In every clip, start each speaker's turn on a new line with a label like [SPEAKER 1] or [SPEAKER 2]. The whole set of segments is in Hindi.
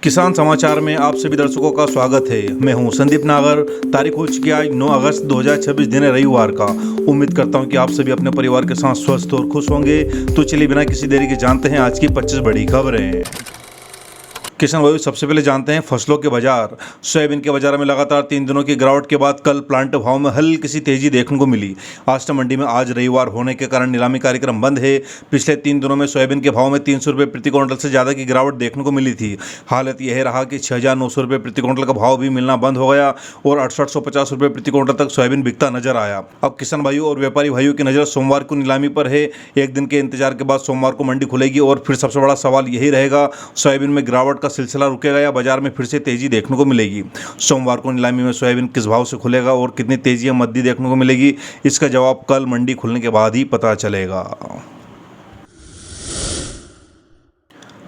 [SPEAKER 1] किसान समाचार में आप सभी दर्शकों का स्वागत है। मैं हूं संदीप नागर। तारीख हो चुकी है आज 9 अगस्त 2026 दिन है रविवार का। उम्मीद करता हूं कि आप सभी अपने परिवार के साथ स्वस्थ और खुश होंगे। तो चलिए बिना किसी देरी के जानते हैं आज की 25 बड़ी खबरें। किसान भाई सबसे पहले जानते हैं फसलों के बाजार। सोयाबीन के बाजार में लगातार 3 दिनों की गिरावट के बाद कल प्लांट भाव में हल्की सी तेजी देखने को मिली। आष्टा मंडी में आज रविवार होने के कारण नीलामी कार्यक्रम बंद है। पिछले 3 दिनों में सोयाबीन के भाव में 300 रुपये प्रति क्विंटल से ज़्यादा की गिरावट देखने को मिली थी। हालत यह रहा कि 6,900 रुपये प्रति क्विंटल का भाव भी मिलना बंद हो गया और 6850 रुपये प्रति क्विंटल तक सोयाबीन बिकता नजर आया। अब किसान भाइयों और व्यापारी भाइयों की नज़र सोमवार को नीलामी पर है। एक दिन के इंतजार के बाद सोमवार को मंडी खुलेगी और फिर सबसे बड़ा सवाल यही रहेगा, सोयाबीन में गिरावट का सिलसिला रुकेगा या बाजार में फिर से तेजी देखने को मिलेगी। सोमवार को नीलामी में सोयाबीन किस भाव से खुलेगा और कितनी तेजी या मंदी देखने को मिलेगी, इसका जवाब कल मंडी खुलने के बाद ही पता चलेगा।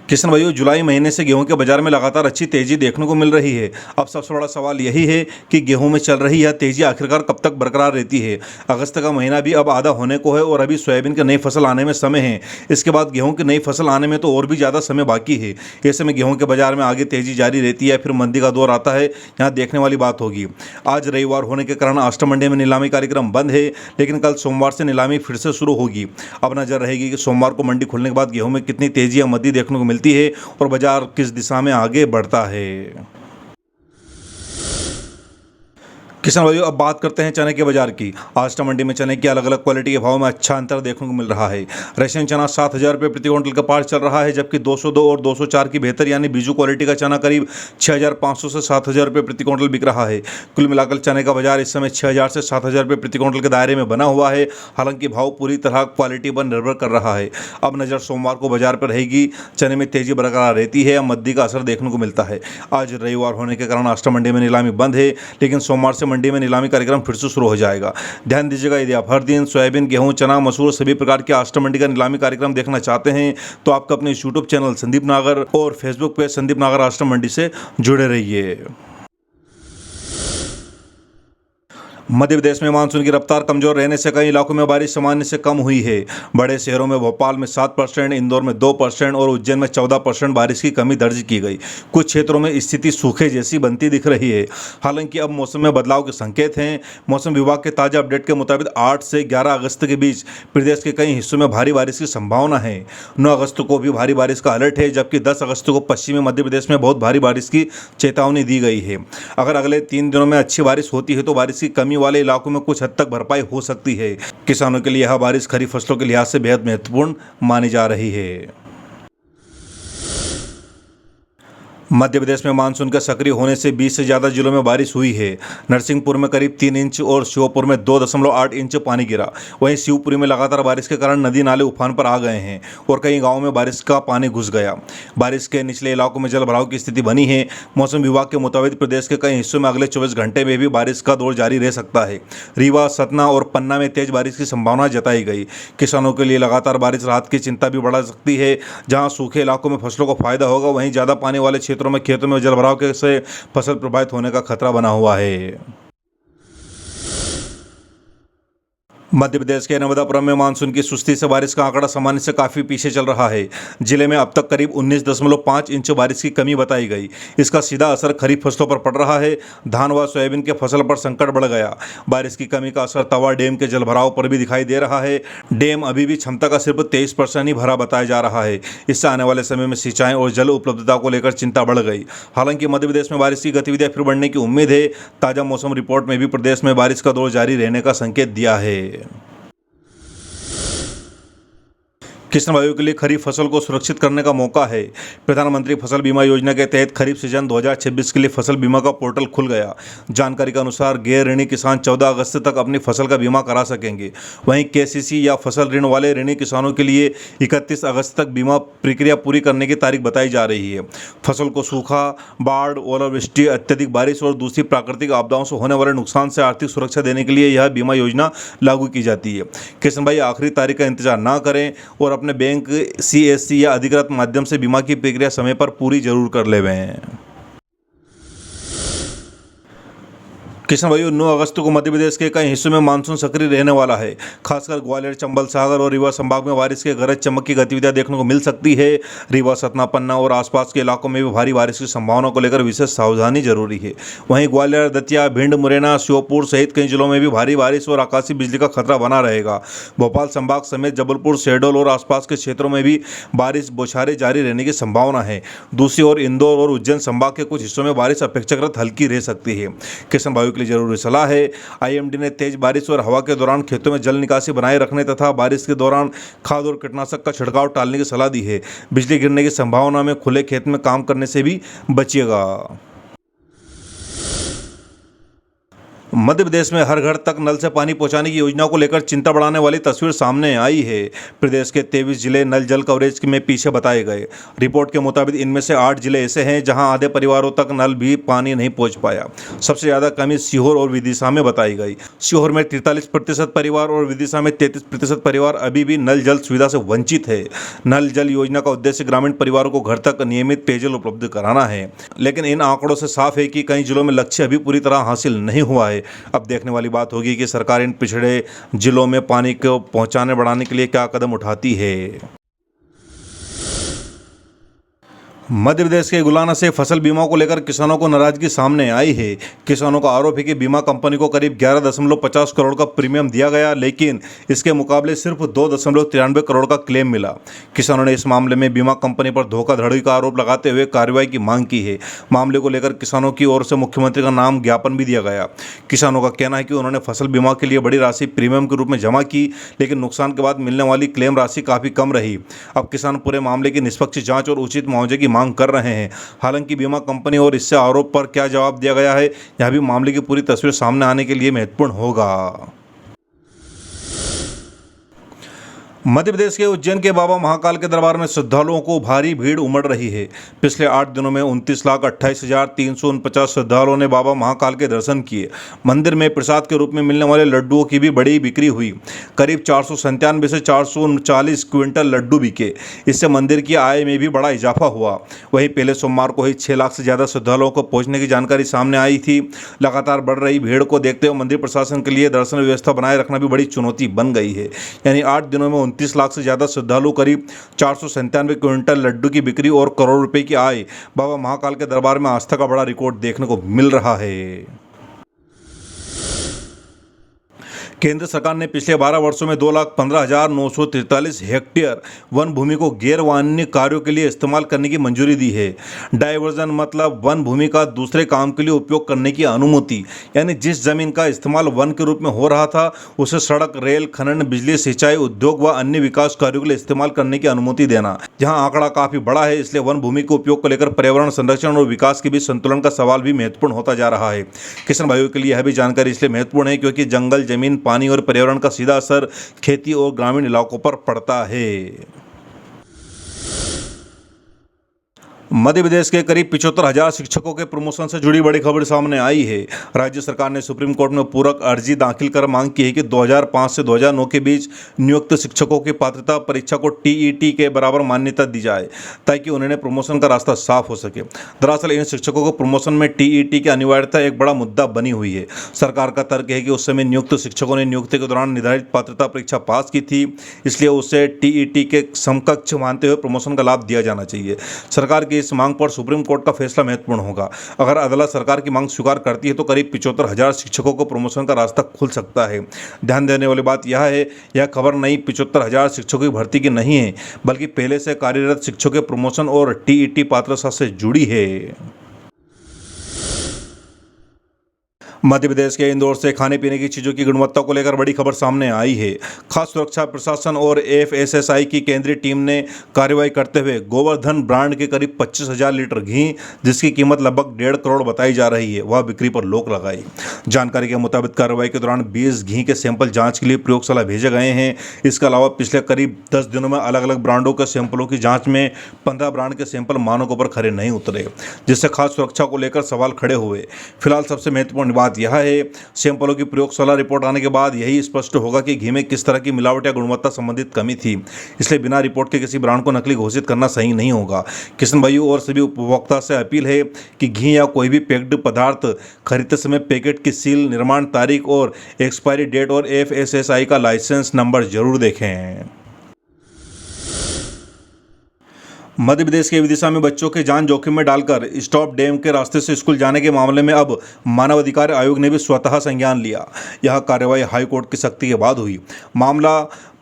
[SPEAKER 1] किसान भाइयों जुलाई महीने से गेहूं के बाजार में लगातार अच्छी तेजी देखने को मिल रही है। अब सबसे बड़ा सवाल यही है कि गेहूं में चल रही यह तेजी आखिरकार कब तक बरकरार रहती है। अगस्त का महीना भी अब आधा होने को है और अभी सोयाबीन की नई फसल आने में समय है। इसके बाद गेहूं की नई फसल आने में तो और भी ज़्यादा समय बाकी है। ऐसे में गेहूँ के बाजार में आगे तेजी जारी रहती है फिर मंदी का दौर आता है, यहाँ देखने वाली बात होगी। आज रविवार होने के कारण आष्टा मंडी में नीलामी कार्यक्रम बंद है, लेकिन कल सोमवार से नीलामी फिर से शुरू होगी। अब नजर रहेगी कि सोमवार को मंडी खुलने के बाद गेहूं में कितनी तेजी या मंदी देखने को मिलती है और बाजार किस दिशा में आगे बढ़ता है। किसान भाइयों अब बात करते हैं चने के बाजार की। आष्टा मंडी में चने की अलग अलग क्वालिटी के भाव में अच्छा अंतर देखने को मिल रहा है। रशियन चना 7,000 रुपये प्रति क्विंटल का पार चल रहा है, जबकि 202 और 204 की बेहतर यानी बीजू क्वालिटी का चना करीब 6,500 से 7,000 रुपये प्रति क्विंटल बिक रहा है। कुल मिलाकर चने का बाजार इस समय 6,000 से 7,000 रुपये प्रति क्विंटल के दायरे में बना हुआ है। हालांकि भाव पूरी तरह क्वालिटी पर निर्भर कर रहा है। अब नज़र सोमवार को बाजार पर रहेगी, चने में तेजी बरकरार रहती है या मंदी का असर देखने को मिलता है। आज रविवार होने के कारण आष्टा मंडी में नीलामी बंद है, लेकिन सोमवार से मंडी में नीलामी कार्यक्रम फिर से शुरू हो जाएगा। ध्यान दीजिएगा, यदि आप हर दिन सोयाबीन, गेहूं, चना, मसूर सभी प्रकार के आष्टा मंडी का नीलामी कार्यक्रम देखना चाहते हैं तो आपका अपने यूट्यूब चैनल संदीप नागर और फेसबुक पेज संदीप नागर आष्टा मंडी से जुड़े रहिए। मध्य प्रदेश में मानसून की रफ्तार कमजोर रहने से कई इलाकों में बारिश सामान्य से कम हुई है। बड़े शहरों में भोपाल में 7%, इंदौर में 2% और उज्जैन में 14% बारिश की कमी दर्ज की गई। कुछ क्षेत्रों में स्थिति सूखे जैसी बनती दिख रही है। हालांकि अब मौसम में बदलाव के संकेत हैं। मौसम विभाग के ताज़ा अपडेट के मुताबिक 8 से 11 अगस्त के बीच प्रदेश के कई हिस्सों में भारी बारिश की संभावना है। 9 अगस्त को भी भारी बारिश का अलर्ट है, जबकि 10 अगस्त को पश्चिमी मध्य प्रदेश में बहुत भारी बारिश की चेतावनी दी गई है। अगर अगले 3 दिनों में अच्छी बारिश होती है तो बारिश की कमी वाले इलाकों में कुछ हद तक भरपाई हो सकती है। किसानों के लिए यह बारिश खरीफ फसलों के लिहाज से बेहद महत्वपूर्ण मानी जा रही है। मध्य प्रदेश में मानसून के सक्रिय होने से 20 से ज़्यादा जिलों में बारिश हुई है। नरसिंहपुर में करीब 3 इंच और श्योपुर में 2.8 इंच पानी गिरा। वहीं शिवपुरी में लगातार बारिश के कारण नदी नाले उफान पर आ गए हैं और कई गांवों में बारिश का पानी घुस गया। बारिश के निचले इलाकों में जलभराव की स्थिति बनी है। मौसम विभाग के मुताबिक प्रदेश के कई हिस्सों में अगले 24 घंटे में भी बारिश का दौर जारी रह सकता है। रीवा, सतना और पन्ना में तेज बारिश की संभावना जताई गई। किसानों के लिए लगातार बारिश राहत की चिंता भी बढ़ा सकती है। जहाँ सूखे इलाकों में फसलों को फायदा होगा, वहीं ज़्यादा पानी वाले क्षेत्रों में खेतों में जलभराव के से फसल प्रभावित होने का खतरा बना हुआ है। मध्य प्रदेश के नर्मदापुरम में मानसून की सुस्ती से बारिश का आंकड़ा सामान्य से काफ़ी पीछे चल रहा है। जिले में अब तक करीब 19.5 इंच बारिश की कमी बताई गई। इसका सीधा असर खरीफ फसलों पर पड़ रहा है। धान व सोयाबीन के फसल पर संकट बढ़ गया। बारिश की कमी का असर तवा डैम के जलभराव पर भी दिखाई दे रहा है। डैम अभी भी क्षमता का सिर्फ 23% ही भरा बताया जा रहा है। इससे आने वाले समय में सिंचाई और जल उपलब्धता को लेकर चिंता बढ़ गई। हालांकि मध्य प्रदेश में बारिश की गतिविधियां फिर बढ़ने की उम्मीद है। ताज़ा मौसम रिपोर्ट में भी प्रदेश में बारिश का दौर जारी रहने का संकेत दिया है। किसान भाइयों के लिए खरीफ फसल को सुरक्षित करने का मौका है। प्रधानमंत्री फसल बीमा योजना के तहत खरीफ सीजन 2026 के लिए फसल बीमा का पोर्टल खुल गया। जानकारी के अनुसार गैर ऋणी किसान 14 अगस्त तक अपनी फसल का बीमा करा सकेंगे। वहीं केसीसी या फसल ऋण वाले ऋणी किसानों के लिए 31 अगस्त तक बीमा प्रक्रिया पूरी करने की तारीख बताई जा रही है। फसल को सूखा, बाढ़, ओलावृष्टि, अत्यधिक बारिश और दूसरी प्राकृतिक आपदाओं से होने वाले नुकसान से आर्थिक सुरक्षा देने के लिए यह बीमा योजना लागू की जाती है। किसान भाई आखिरी तारीख का इंतजार ना करें और अपने बैंक, सीएससी या अधिकृत माध्यम से बीमा की प्रक्रिया समय पर पूरी जरूर कर लेवें। किसान भाइयों 9 अगस्त को मध्य प्रदेश के कई हिस्सों में मानसून सक्रिय रहने वाला है। खासकर ग्वालियर, चंबल, सागर और रीवा संभाग में बारिश के गरज चमक की गतिविधियां देखने को मिल सकती है। रीवा, सतना, पन्ना और आसपास के इलाकों में भी भारी बारिश की संभावना को लेकर विशेष सावधानी जरूरी है। वहीं ग्वालियर, दतिया, भिंड, मुरैना, श्योपुर सहित कई जिलों में भी भारी बारिश और आकाशीय बिजली का खतरा बना रहेगा। भोपाल संभाग समेत जबलपुर, शहडोल और आसपास के क्षेत्रों में भी बारिश बौछारें जारी रहने की संभावना है। दूसरी ओर इंदौर और उज्जैन संभाग के कुछ हिस्सों में बारिश अपेक्षाकृत हल्की रह सकती है। किसान भाइयों के लिए जरूरी सलाह है। आईएमडी ने तेज बारिश और हवा के दौरान खेतों में जल निकासी बनाए रखने तथा बारिश के दौरान खाद और कीटनाशक का छिड़काव टालने की सलाह दी है। बिजली गिरने की संभावना में खुले खेत में काम करने से भी बचिएगा। मध्य प्रदेश में हर घर तक नल से पानी पहुंचाने की योजना को लेकर चिंता बढ़ाने वाली तस्वीर सामने आई है। प्रदेश के 23 जिले नल जल कवरेज में पीछे बताए गए। रिपोर्ट के मुताबिक इनमें से 8 जिले ऐसे हैं जहां आधे परिवारों तक नल भी पानी नहीं पहुंच पाया। सबसे ज्यादा कमी सीहोर और विदिशा में बताई गई। सीहोर में 43% परिवार और विदिशा में 33% परिवार अभी भी नल जल सुविधा से वंचित है। नल जल योजना का उद्देश्य ग्रामीण परिवारों को घर तक नियमित पेयजल उपलब्ध कराना है, लेकिन इन आंकड़ों से साफ है कि कई जिलों में लक्ष्य अभी पूरी तरह हासिल नहीं हुआ है। अब देखने वाली बात होगी कि सरकार इन पिछड़े जिलों में पानी को पहुंचाने बढ़ाने के लिए क्या कदम उठाती है। मध्य प्रदेश के गुलाना से फसल बीमा को लेकर किसानों को नाराजगी सामने आई है। किसानों का आरोप है कि बीमा कंपनी को करीब 11.50 करोड़ का प्रीमियम दिया गया, लेकिन इसके मुकाबले सिर्फ 2.93 करोड़ का क्लेम मिला। किसानों ने इस मामले में बीमा कंपनी पर धोखाधड़ी का आरोप लगाते हुए कार्रवाई की मांग की है। मामले को लेकर किसानों की ओर से मुख्यमंत्री का नाम ज्ञापन भी दिया गया। किसानों का कहना है कि उन्होंने फसल बीमा के लिए बड़ी राशि प्रीमियम के रूप में जमा की, लेकिन नुकसान के बाद मिलने वाली क्लेम राशि काफ़ी कम रही। अब किसान पूरे मामले की निष्पक्ष जाँच और उचित मुआवजे की मांग कर रहे हैं। हालांकि बीमा कंपनी और इससे आरोप पर क्या जवाब दिया गया है, यह भी मामले की पूरी तस्वीर सामने आने के लिए महत्वपूर्ण होगा। मध्य प्रदेश के उज्जैन के बाबा महाकाल के दरबार में श्रद्धालुओं को भारी भीड़ उमड़ रही है। पिछले 8 दिनों में 29,28,349 श्रद्धालुओं ने बाबा महाकाल के दर्शन किए। मंदिर में प्रसाद के रूप में मिलने वाले लड्डुओं की भी बड़ी बिक्री हुई। करीब 497 से 439 क्विंटल लड्डू बिके। इससे मंदिर की आय में भी बड़ा इजाफा हुआ। वहीं पहले सोमवार को ही 6 लाख से ज़्यादा श्रद्धालुओं को पहुंचने की जानकारी सामने आई थी। लगातार बढ़ रही भीड़ को देखते हुए मंदिर प्रशासन के लिए दर्शन व्यवस्था बनाए रखना भी बड़ी चुनौती बन गई है। यानी 8 दिनों में 29 लाख से ज़्यादा श्रद्धालु, करीब 497 क्विंटल लड्डू की बिक्री और करोड़ रुपए की आय। बाबा महाकाल के दरबार में आस्था का बड़ा रिकॉर्ड देखने को मिल रहा है। केंद्र सरकार ने पिछले 12 वर्षों में 2,15,943 हेक्टेयर वन भूमि को गैर वाणिज्यिक कार्यों के लिए इस्तेमाल करने की मंजूरी दी है। डायवर्जन मतलब वन भूमि का दूसरे काम के लिए उपयोग करने की अनुमति, यानी जिस जमीन का इस्तेमाल वन के रूप में हो रहा था उसे सड़क, रेल, खनन, बिजली, सिंचाई, उद्योग व अन्य विकास कार्यों के लिए इस्तेमाल करने की अनुमति देना। जहाँ आंकड़ा काफी बड़ा है, इसलिए वन भूमि के उपयोग को लेकर पर्यावरण संरक्षण और विकास के बीच संतुलन का सवाल भी महत्वपूर्ण होता जा रहा है। किसान भाइयों के लिए यह भी जानकारी इसलिए महत्वपूर्ण है क्योंकि जंगल, जमीन, पानी और पर्यावरण का सीधा असर खेती और ग्रामीण इलाकों पर पड़ता है। मध्य प्रदेश के करीब 75,000 शिक्षकों के प्रमोशन से जुड़ी बड़ी खबर सामने आई है। राज्य सरकार ने सुप्रीम कोर्ट में पूरक अर्जी दाखिल कर मांग की है कि 2005 से 2009 के बीच नियुक्त शिक्षकों की पात्रता परीक्षा को टीईटी के बराबर मान्यता दी जाए, ताकि उन्हें प्रमोशन का रास्ता साफ हो सके। दरअसल इन शिक्षकों को प्रमोशन में टीईटी की अनिवार्यता एक बड़ा मुद्दा बनी हुई है। सरकार का तर्क है कि उस समय नियुक्त शिक्षकों ने नियुक्ति के दौरान निर्धारित पात्रता परीक्षा पास की थी, इसलिए उसे टीईटी के समकक्ष मानते हुए प्रमोशन का लाभ दिया जाना चाहिए। सरकार की इस मांग पर सुप्रीम कोर्ट का फैसला महत्वपूर्ण होगा। अगर अदालत सरकार की मांग स्वीकार करती है तो करीब 75,000 शिक्षकों को प्रमोशन का रास्ता खुल सकता है। ध्यान देने वाली बात यह है, यह खबर नई 75,000 शिक्षकों की भर्ती की नहीं है, बल्कि पहले से कार्यरत शिक्षकों के प्रमोशन और टीईटी पात्रता से जुड़ी है। मध्य प्रदेश के इंदौर से खाने पीने की चीज़ों की गुणवत्ता को लेकर बड़ी खबर सामने आई है। खाद्य सुरक्षा प्रशासन और एफएसएसआई की केंद्रीय टीम ने कार्रवाई करते हुए गोवर्धन ब्रांड के करीब 25,000 लीटर घी, जिसकी कीमत लगभग 1.5 करोड़ बताई जा रही है, वह बिक्री पर रोक लगाई। जानकारी के मुताबिक कार्रवाई के दौरान 20 घी के सैंपल जाँच के लिए प्रयोगशाला भेजे गए हैं। इसके अलावा पिछले करीब 10 दिनों में अलग अलग ब्रांडों के सैंपलों की जाँच में 15 ब्रांड के सैंपल मानकों पर खरे नहीं उतरे, जिससे खाद्य सुरक्षा को लेकर सवाल खड़े हुए। फिलहाल सबसे महत्वपूर्ण बात बात यह है, सैंपलों की प्रयोगशाला रिपोर्ट आने के बाद यही स्पष्ट होगा कि घी में किस तरह की मिलावट या गुणवत्ता संबंधित कमी थी। इसलिए बिना रिपोर्ट के किसी ब्रांड को नकली घोषित करना सही नहीं होगा। किसान भाइयों और सभी उपभोक्ता से अपील है कि घी या कोई भी पैक्ड पदार्थ खरीदते समय पैकेट की सील, निर्माण तारीख और एक्सपायरी डेट और FSSAI का लाइसेंस नंबर जरूर देखें। मध्य प्रदेश के विदिशा में बच्चों के जान जोखिम में डालकर स्टॉप डैम के रास्ते से स्कूल जाने के मामले में अब मानव अधिकार आयोग ने भी स्वतः संज्ञान लिया। यह कार्रवाई हाईकोर्ट की सख्ती के बाद हुई। मामला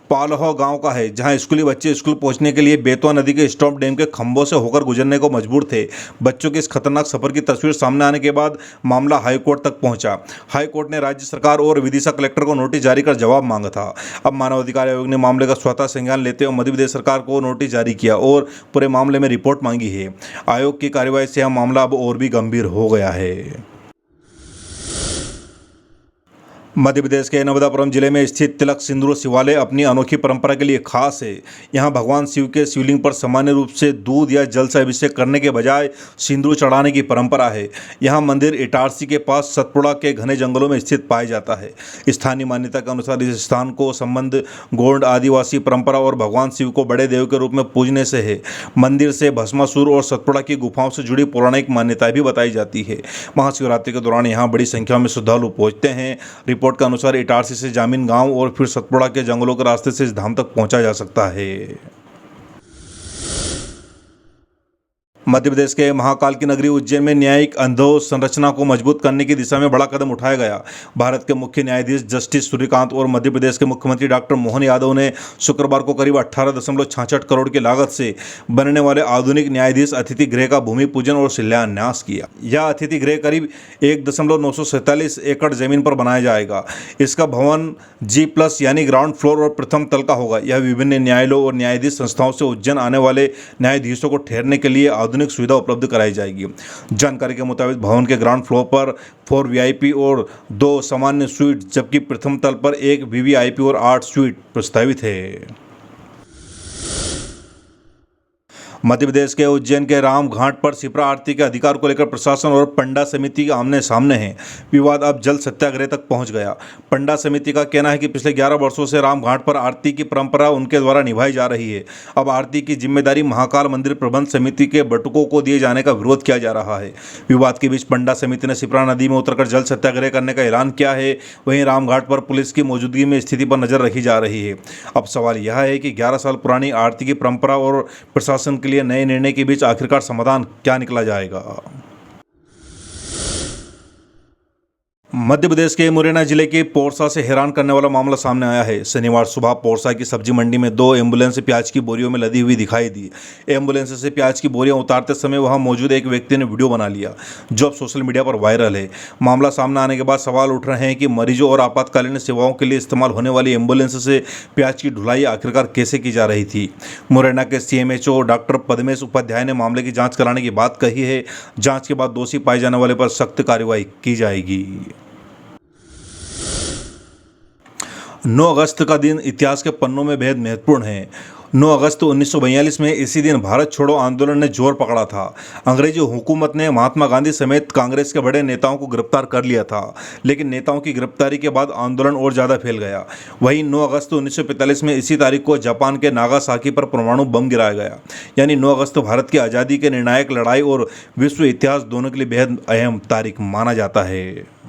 [SPEAKER 1] पालहो गांव का है, जहां स्कूली बच्चे स्कूल पहुंचने के लिए बेतवा नदी के स्टॉप डैम के खंभों से होकर गुजरने को मजबूर थे। बच्चों के इस खतरनाक सफर की तस्वीर सामने आने के बाद मामला हाईकोर्ट तक पहुंचा। हाईकोर्ट ने राज्य सरकार और विदिशा कलेक्टर को नोटिस जारी कर जवाब मांगा था। अब मानवाधिकार आयोग ने मामले का स्वतः संज्ञान लेते हुए मध्य प्रदेश सरकार को नोटिस जारी किया और पूरे मामले में रिपोर्ट मांगी है। आयोग की कार्रवाई से यह मामला अब और भी गंभीर हो गया है। मध्य प्रदेश के नर्मदापुरम जिले में स्थित तिलक सिंदूर शिवालय अपनी अनोखी परंपरा के लिए खास है। यहाँ भगवान शिव के शिवलिंग पर सामान्य रूप से दूध या जल से अभिषेक करने के बजाय सिंदूर चढ़ाने की परंपरा है। यहाँ मंदिर इटारसी के पास सतपुड़ा के घने जंगलों में स्थित पाया जाता है। स्थानीय मान्यता के अनुसार इस स्थान को संबंध गोंड आदिवासी परंपरा और भगवान शिव को बड़े देव के रूप में पूजने से है। मंदिर से भस्मासुर और सतपुड़ा की गुफाओं से जुड़ी पौराणिक मान्यताएं भी बताई जाती है। महाशिवरात्रि के दौरान यहाँ बड़ी संख्या में श्रद्धालु पहुँचते हैं। रिपोर्ट के अनुसार इटारसी से जामीन गांव और फिर सतपुड़ा के जंगलों के रास्ते से इस धाम तक पहुंचा जा सकता है। मध्य प्रदेश के महाकाल की नगरी उज्जैन में न्यायिक अधोसंरचना को मजबूत करने की दिशा में बड़ा कदम उठाया गया। भारत के मुख्य न्यायाधीश जस्टिस सूर्यकांत और मध्य प्रदेश के मुख्यमंत्री डॉक्टर मोहन यादव ने शुक्रवार को करीब 18.66 करोड़ की लागत से बनने वाले आधुनिक न्यायाधीश अतिथि गृह का भूमि पूजन और शिलान्यास किया। यह अतिथि गृह करीब 1.947 एकड़ जमीन पर बनाया जाएगा। इसका भवन G+ यानी ग्राउंड फ्लोर और प्रथम तल का होगा। यह विभिन्न न्यायालयों और न्यायाधीश संस्थाओं से उज्जैन आने वाले न्यायाधीशों को ठहरने के लिए आधुनिक सुविधा उपलब्ध कराई जाएगी। जानकारी के मुताबिक भवन के ग्राउंड फ्लोर पर 4 VIP और 2 सामान्य स्वीट, जबकि प्रथम तल पर 1 VVIP और 8 स्वीट प्रस्तावित है। मध्य प्रदेश के उज्जैन के राम घाट पर शिप्रा आरती के अधिकार को लेकर प्रशासन और पंडा समिति आमने सामने हैं। विवाद अब जल सत्याग्रह तक पहुंच गया। पंडा समिति का कहना है कि पिछले 11 वर्षों से राम घाट पर आरती की परंपरा उनके द्वारा निभाई जा रही है। अब आरती की जिम्मेदारी महाकाल मंदिर प्रबंध समिति के बटुकों को दिए जाने का विरोध किया जा रहा है। विवाद के बीच पंडा समिति ने शिप्रा नदी में उतरकर जल सत्याग्रह करने का ऐलान किया है। वहीं राम घाट पर पुलिस की मौजूदगी में स्थिति पर नजर रखी जा रही है। अब सवाल यह है कि 11 साल पुरानी आरती की परंपरा और प्रशासन के लिए नए निर्णय के बीच आखिरकार समाधान क्या निकला जाएगा। मध्य प्रदेश के मुरैना जिले के पोरसा से हैरान करने वाला मामला सामने आया है। शनिवार सुबह पोरसा की सब्जी मंडी में 2 एम्बुलेंस प्याज की बोरियों में लदी हुई दिखाई दी। एम्बुलेंस से प्याज की बोरियां उतारते समय वहां मौजूद एक व्यक्ति ने वीडियो बना लिया, जो अब सोशल मीडिया पर वायरल है। मामला सामने आने के बाद सवाल उठ रहे हैं कि मरीजों और आपातकालीन सेवाओं के लिए इस्तेमाल होने वाली एम्बुलेंस से प्याज की ढुलाई आखिरकार कैसे की जा रही थी। मुरैना के CMHO डॉक्टर पद्मेश उपाध्याय ने मामले की जाँच कराने की बात कही है। जाँच के बाद दोषी पाए जाने वाले पर सख्त कार्रवाई की जाएगी। 9 अगस्त का दिन इतिहास के पन्नों में बेहद महत्वपूर्ण है। 9 अगस्त 1942 में इसी दिन भारत छोड़ो आंदोलन ने जोर पकड़ा था। अंग्रेजी हुकूमत ने महात्मा गांधी समेत कांग्रेस के बड़े नेताओं को गिरफ्तार कर लिया था, लेकिन नेताओं की गिरफ्तारी के बाद आंदोलन और ज़्यादा फैल गया। वहीं 9 अगस्त 1945 में इसी तारीख को जापान के नागासाकी पर परमाणु बम गिराया गया। यानी 9 अगस्त भारत की आज़ादी के निर्णायक लड़ाई और विश्व इतिहास दोनों के लिए बेहद अहम तारीख माना जाता है।